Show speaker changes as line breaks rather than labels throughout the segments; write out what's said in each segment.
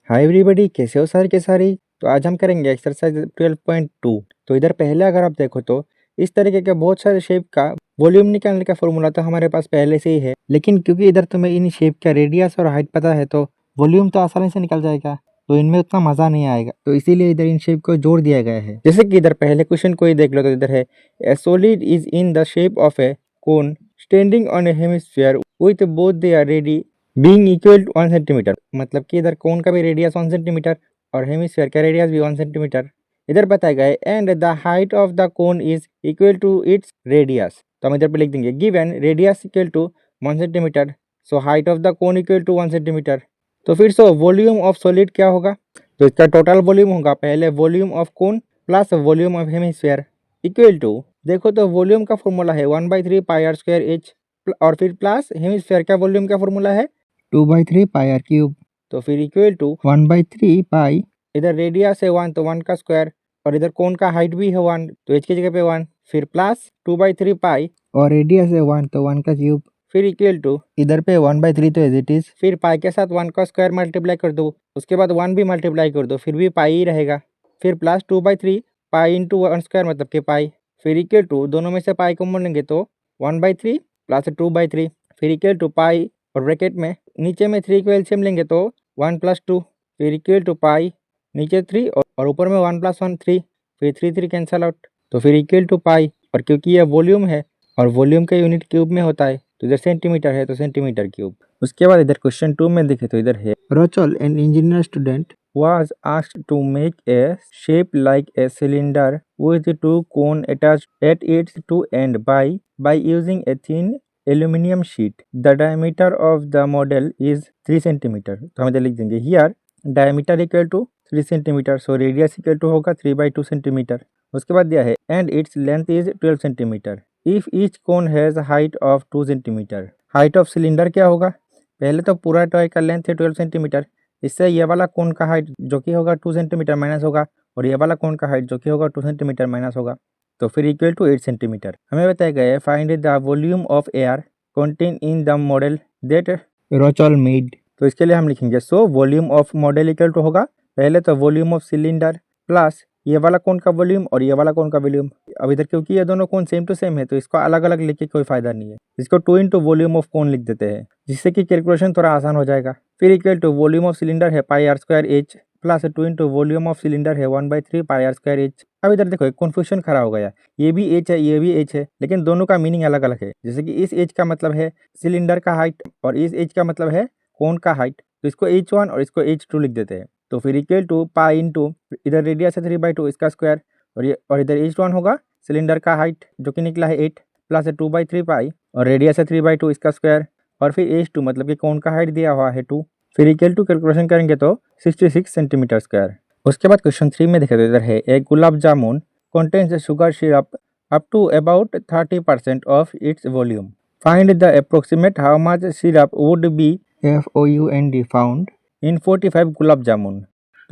Hi everybody, कैसे हो सारे के सारे। तो आज हम करेंगे एक्सरसाइज 12.2। तो इधर पहले अगर आप देखो तो इस तरीके के बहुत सारे शेप का वॉल्यूम निकालने का फॉर्मूला तो हमारे पास पहले से ही है, लेकिन क्योंकि इधर तुम्हें इन शेप का रेडियस और हाइट पता है तो वॉल्यूम तो आसानी से निकल जाएगा, तो इनमें उतना मजा नहीं आएगा। तो इसीलिए इधर इन शेप को जोड़ दिया गया है। जैसे कि इधर पहले क्वेश्चन को ही देख लो, तो इधर है a solid is in the shape of a cone standing on a hemisphere with both their radii being equal to 1 centimetre. मतलब कि इधर कोन का भी रेडियस 1 सेंटीमीटर और हेमिस्फीयर का रेडियस भी 1 सेंटीमीटर इधर बताया गया है। And the height of the cone is equal to its radius. तो हम इधर पे लिख देंगे given radius equal to 1 centimetre, so height of the cone equal to 1 centimetre. तो फिर सो वॉल्यूम ऑफ सॉलिड क्या होगा, तो इसका टोटल वॉल्यूम होगा पहले volume of cone plus volume of hemisphere equal to, देखो तो वॉल्यूम का फॉर्मूला है 1/3 पाई आर स्क्वायर एच और फिर प्लस हेमिस्फीयर का वॉल्यूम का फॉर्मूला है 2/3 पाई आर क्यूब। तो फिर इक्वल टू 1/3 पाई, इधर रेडियस है 1 तो 1 का स्क्वायर और इधर कोन का हाइट भी है 1 तो एच की जगह पे 1, फिर प्लस 2/3 पाई और रेडियस है 1 तो 1 का क्यूब, फिर इक्वल टू इधर पे 1/3 तो एज इट इज, फिर पाई के साथ 1 का स्क्वायर मल्टीप्लाई कर दो, उसके बाद 1 भी मल्टीप्लाई कर दो, फिर भी पाई ही रहेगा, फिर प्लस 2/3 पाई इंटू 1 स्क्वायर मतलब कि पाई, फिर इक्वल टू दोनों में से पाई कॉमन लेंगे तो 1/3 प्लस 2/3, फिर इक्वल टू पाई और ब्रैकेट में नीचे में 3 को एलसीएम लेंगे तो 1 + 2, फिर इक्वल टू पाई नीचे 3 और ऊपर में 1 + 1 3, फिर 3 कैंसल आउट, तो फिर इक्वल टू पाई। और क्योंकि यह वॉल्यूम है और वॉल्यूम का यूनिट क्यूब में होता है तो इधर सेंटीमीटर है तो सेंटीमीटर क्यूब। उसके बाद इधर क्वेश्चन 2 में देखे तो इधर है Rachel an engineer student was asked to make a shape like a cylinder with two cones attached at its two ends by using a thin aluminum sheet. The diameter of the model is 3 centimeter. तो हम इधर लिख देंगे here diameter equal to 3 centimeter, so radius equal to होगा 3/2 centimeter. उसके बाद दिया है and its length is 12 centimeter. If each cone has height of 2 centimeter. height of cylinder क्या होगा, पहले तो पूरा टॉय का लेंथ है 12 सेंटीमीटर, इससे ये वाला कोन का हाइट जो कि होगा 2 सेंटीमीटर माइनस होगा और ये वाला कोन का हाइट जो कि होगा 2 सेंटीमीटर माइनस होगा, तो फिर इक्वल टू 8 सेंटीमीटर। हमें बताया गया है find the volume of air contain in the model that Rachel made. तो इसके लिए हम लिखेंगे so volume of model equal to होगा पहले तो वॉल्यूम ऑफ सिलेंडर प्लस ये वाला कोन का वॉल्यूम और ये वाला कोन का वॉल्यूम। अब इधर क्योंकि ये दोनों कोन सेम टू सेम है तो इसको अलग अलग लिख के कोई फायदा नहीं है, इसको 2 इंटू वॉल्यूम ऑफ कोन लिख देते हैं जिससे कि कैलकुलेशन थोड़ा आसान हो जाएगा। फिर equal to volume of cylinder है pi are square H plus 2 into volume of cylinder है 1/3 पाई आर स्क्वायर एच। अब इधर देखो एक कन्फ्यूजन खड़ा हो गया, ये भी एच है ये भी एच है लेकिन दोनों का मीनिंग अलग अलग है। जैसे कि इस एच का मतलब है सिलेंडर का हाइट और इस एच का मतलब है कोन का हाइट, तो इसको H1 और इसको H2 लिख देते हैं। तो फिर इक्वल टू पाई इंटू इधर रेडियस है 3/2 इसका स्क्वायर और इधर H1 होगा सिलेंडर का हाइट जो कि निकला है 8 प्लस 2/3 पाई और रेडियस है 3/2 इसका स्क्वायर और फिर H2 मतलब कि कोन का हाइट दिया हुआ है 2, फिर इक्वल टू कैलकुलेशन करेंगे तो 66 सेंटीमीटर स्क्वायर। उसके बाद क्वेश्चन 3 में देखे तो इधर है एक गुलाब जामुन contains sugar syrup up to about 30% of its volume. Find the approximate how much syrup would be FOUND found in 45 gulab जामुन।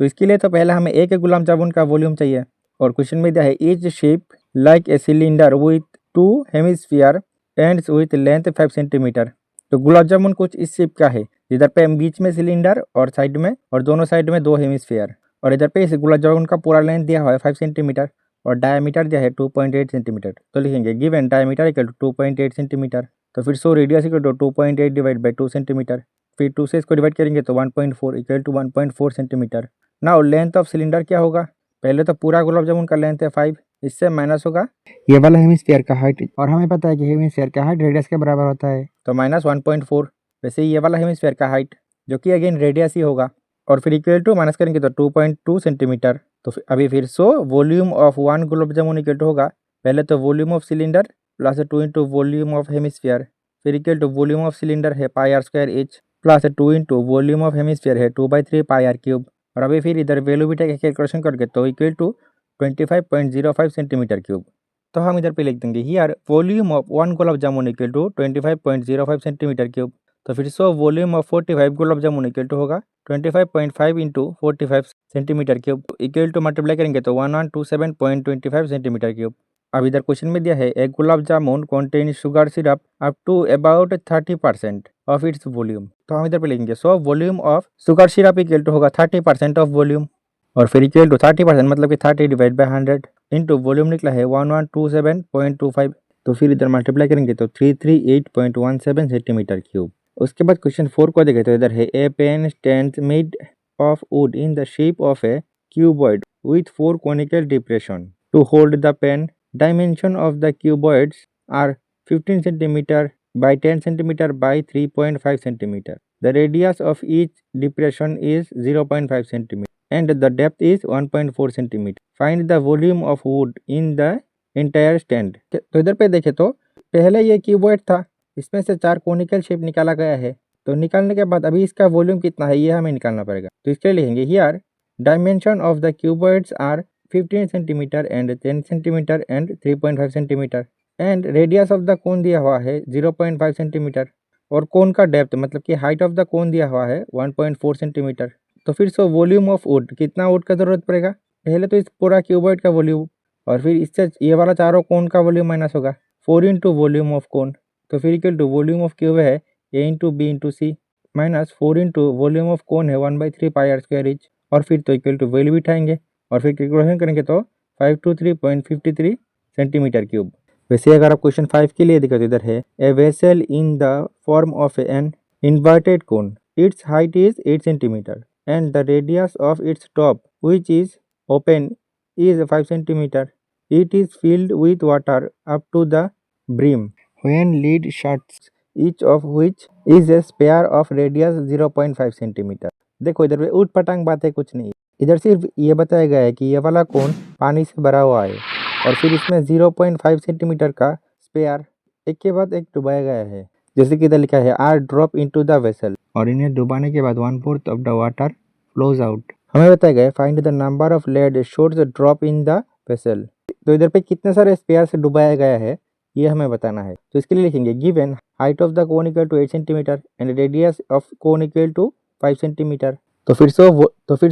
तो इसके लिए तो पहले हमें एक गुलाब जामुन का वॉल्यूम चाहिए और क्वेश्चन में दिया है is shape like a cylinder with 2 hemisphere ends with length 5 centimetre. तो गुलाब जामुन कुछ इस शेप का है जिधर पे बीच में सिलेंडर और साइड में और दोनों साइड में 2 हेमिस्फीयर और इधर पे इस गुलाब जामुन का पूरा लेंथ दिया हुआ है 5 सेंटीमीटर और डायमीटर दिया है 2.8 सेंटीमीटर। तो लिखेंगे given diameter equal to 2.8 centimetre, तो फिर so radius equal to 2.8 divide by 2 centimetre, फिर 2 से इसको डिवाइड करेंगे तो 1.4 equal to 1.4 centimetre. Now length of cylinder क्या होगा, पहले तो पूरा गुलाब जामुन का लेंथ है 5, इससे माइनस होगा ये वाला हेमिस्फीयर का हाइट और हमें पता है कि हेमिस्फीयर का हाइट रेडियस के बराबर होता है तो माइनस 1.4, वैसे ये वाला हेमिस्फीयर का हाइट जो कि अगेन रेडियस ही होगा और फिर इक्वल टू माइनस करेंगे तो 2.2 सेंटीमीटर। तो अभी फिर so volume of 1 gulab jamun equal to होगा पहले तो volume of cylinder plus 2 into volume of hemisphere, फिर equal to volume of cylinder है pi are square H plus 2 into volume of hemisphere है 2/3 पाई आर क्यूब और अभी फिर इधर वैल्यू बीटा का कैलकुलेशन करके तो इक्वल टू 25.05 सेंटीमीटर क्यूब। तो हम इधर पे लिख देंगे here volume of 1 gulab jamun equal to 25.05 centimetre cube. तो फिर so volume of 45 gulab jamun equal to होगा 25.5 into 45 centimetre cube equal to multiply करेंगे तो 1127.25 सेंटीमीटर क्यूब। अब इधर क्वेश्चन में दिया है एक gulab jamun contain sugar syrup up to about 30%। Of its volume. तो हम इधर पे लिखेंगे so volume of sugar syrup equal to होगा 30% ऑफ वॉल्यूम, और फिर इक्वल टू 30% मतलब कि 30 डिवाइड बाई 100 इंटू वॉल्यूम निकला है 1127.25। तो फिर इधर मल्टीप्लाई करेंगे तो 338.17 सेंटीमीटर क्यूब। उसके बाद क्वेश्चन 4 को देखें तो इधर है a pen stands made of wood in the shape of a cuboid with 4 conical depression. To hold the pen, dimension of the cuboids are 15 cm by 10 cm by 3.5 cm. The radius of each depression is 0.5 cm and the depth is 1.4 cm. Find the volume of wood in the entire stand. तो इधर पे देखें तो पहले ये cuboid था, इसमें से 4 कोनिकल शेप निकाला गया है। तो निकालने के बाद अभी इसका वॉल्यूम कितना है ये हमें निकालना पड़ेगा। तो इसके लिए लिखेंगे here dimension of the cuboids are 15 cm and 10 cm and 3.5 cm and radius of the कोन दिया हुआ है 0.5 cm और कोन का डेप्थ मतलब कि हाइट ऑफ द कोन दिया हुआ है 1.4 cm। तो फिर सो वॉल्यूम ऑफ वुड, कितना वुड का जरूरत पड़ेगा, पहले तो इस पूरा क्यूबॉइड का वॉल्यूम और फिर इससे ये वाला चारों कोन का वॉल्यूम माइनस होगा 4 इंटू वॉल्यूम ऑफ कोन। तो फिर equal to volume of cube है A into B into C minus 4 into volume of cone है 1/3 पाई आर स्क्वायर इंच और फिर तो इक्वल टू वैल्यू बिठाएंगे और फिर कैलकुलेशन करेंगे तो 523.53 सेंटीमीटर क्यूब। वैसे अगर आप क्वेश्चन 5 के लिए देखो तो इधर है a vessel in the form of an inverted cone, its height is 8 centimetre and the radius of its top which is open is 5 centimetre. It is filled with water up to the brim when lead shots each of which is a sphere of radius 0.5 centimetre. देखो इधर पे उठ पटांग बात है कुछ नहीं, इधर सिर्फ ये बताया गया है कि ये वाला कोन पानी से भरा हुआ है और फिर इसमें 0.5 सेंटीमीटर का स्पेयर एक के बाद एक डुबाया गया है। जैसे कि इधर लिखा है are drop into the vessel और इन्हें डुबाने के बाद 1/4 of the water flows out. हमें बताया गया है find the number of lead shots drop in the vessel. तो इधर पे कितने सारे स्पेयर से डुबाया गया है ये हमें बताना है। तो इसके लिए लिखेंगे given height of the cone equal to 8 centimetre and radius of cone equal to 5 centimetre. तो फिर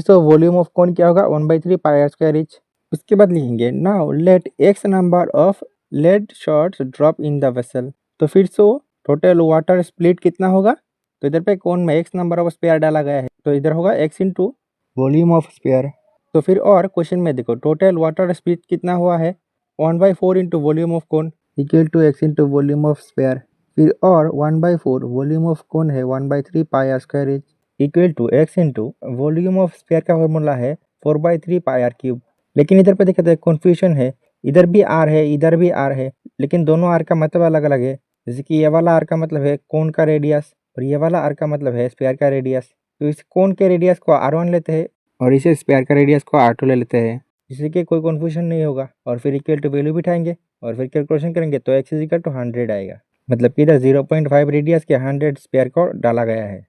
से वॉल्यूम ऑफ कोन क्या होगा 1/3 पाई आर स्क्वायर इंच। उसके बाद लिखेंगे now let x number of lead shots drop in the vessel. तो फिर से टोटल वाटर स्प्लिट कितना होगा, तो इधर पे कोन में एक्स नंबर ऑफ स्पेयर डाला गया है तो इधर होगा x into volume of sphere. तो फिर और क्वेश्चन में देखो टोटल वाटर स्प्लिट कितना हुआ है 1/4 into volume of cone equal to X into volume of sphere. फिर और 1/4 वॉल्यूम ऑफ कोन है 1/3 pi are square inch equal to X into volume of sphere का फॉर्मूला है 4/3 पाई आर क्यूब। लेकिन इधर पे देखते हैं कन्फ्यूजन है, इधर भी आर है इधर भी आर है लेकिन दोनों आर का मतलब अलग अलग है। जैसे कि ये वाला आर का मतलब है कोन का रेडियस और ये वाला आर का मतलब है स्पेयर का रेडियस। तो इस कोन के रेडियस को R1 लेते हैं और इसे स्पेयर का रेडियस को R2 ले लेते हैं जिससे कि कोई कन्फ्यूजन नहीं होगा और फिर इक्वल टू वैल्यू बिठाएंगे और फिर कैलकुलेशन करेंगे तो x इक्वल टू 100 आएगा, मतलब कि इधर 0.5 रेडियस के 100 स्पेयर को डाला गया है।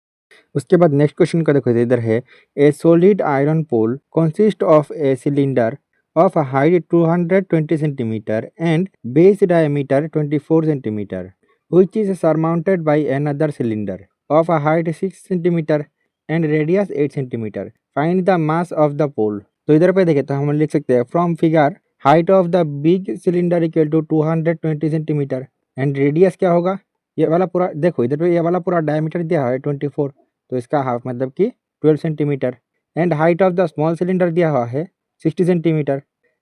उसके बाद नेक्स्ट क्वेश्चन का देखो इधर है a solid iron pole consist of a cylinder of height 220 centimeter and base diameter 24 centimeter which is surmounted by another cylinder of a height 6 centimeter and radius 8 centimeter. Find the mass of the pole. तो इधर पे देखें तो हम लिख सकते हैं from figure height of the big cylinder equal to 220 centimeter and radius क्या होगा, ये वाला पूरा देखो इधर पे ये वाला पूरा डायमीटर दिया है 24 तो इसका हाफ मतलब कि 12 centimeter and height of the small cylinder दिया हुआ है 60 सेंटीमीटर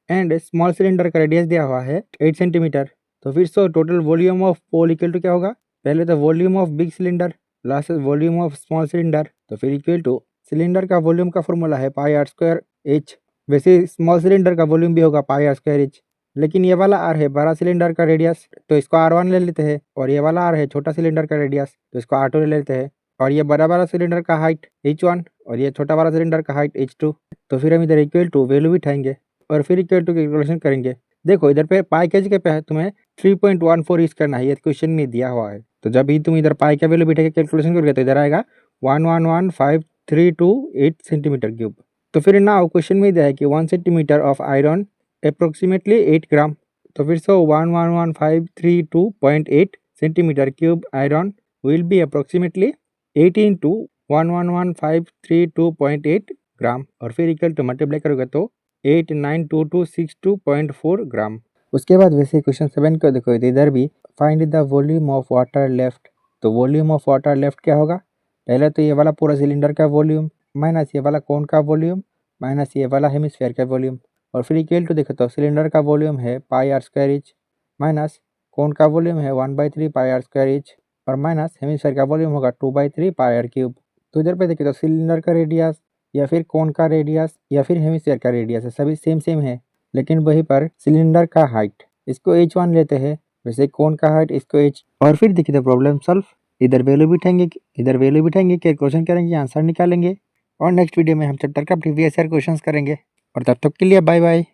एंड स्मॉल सिलेंडर का रेडियस दिया हुआ है 8 सेंटीमीटर। तो फिर so total volume of pole equal to क्या होगा, पहले तो volume of big cylinder plus volume of small cylinder तो फिर इक्वल टू सिलेंडर का वॉल्यूम का फॉर्मूला है पाई आर स्क्वायर एच। वैसे स्मॉल सिलेंडर का वॉल्यूम भी होगा पाई आर स्क्वायर एच, लेकिन ये वाला आर है बड़ा सिलेंडर का रेडियस तो इसको R1 ले लेते हैं और ये वाला आर है छोटा सिलेंडर का रेडियस तो इसको R2 ले लेते हैं और ये बड़ा वाला सिलेंडर का हाइट H1 और ये छोटा वाला सिलेंडर का हाइट H2। तो फिर हम इधर इक्वल टू वैल्यू बिठाएंगे और फिर इक्वल टू कैलकुलेशन करेंगे। देखो इधर पे पाई केजी के पे तुम्हें 3.14 यूज करना है, ये क्वेश्चन में दिया हुआ है। तो जब भी तुम इधर पाई का वैल्यू बिठा के कैलकुलेशन करोगे तो इधर आएगा 1115328 सेंटीमीटर क्यूब। तो फिर नाउ क्वेश्चन में दिया है कि 1 सेंटीमीटर ऑफ आयरन अप्रोक्सीमेटली 8 ग्राम। तो फिर सो 1115328 centimetre cube iron will be approximately 8 into 1115328 ग्राम और फिर इक्वल टू मल्टीप्लाई करोगे तो 89262.4 ग्राम। उसके बाद वैसे क्वेश्चन 7 को देखो इधर भी find the volume of water left. तो वॉल्यूम ऑफ वाटर लेफ्ट क्या होगा, पहले तो ये वाला पूरा सिलेंडर का वॉल्यूम माइनस ये वाला कोन का वॉल्यूम माइनस ये वाला हेमिस्फेयर का वॉल्यूम, और फिर इक्वल टू देखो तो सिलेंडर का वॉल्यूम है pi are square inch minus कोन का वॉल्यूम है 1/3 पाई आर स्क्वायर इंच और माइनस हेमिस्फेयर का वॉल्यूम होगा 2/3 पाई आर क्यूब। तो इधर पे देखिए तो सिलेंडर का रेडियस या फिर कोन का रेडियस या फिर हेमिस्फेयर का रेडियस है, सभी सेम है, लेकिन वहीं पर सिलेंडर का हाइट इसको h1 लेते हैं, वैसे कोन का हाइट इसको h। और फिर देखिए तो प्रॉब्लम सॉल्व, इधर वैल्यू बिठाएंगे कैलकुलेशन करेंगे, आंसर निकालेंगे और नेक्स्ट वीडियो में हम चैप्टर का प्रीवियस ईयर क्वेश्चंस करेंगे। और तब तक के लिए बाय बाय।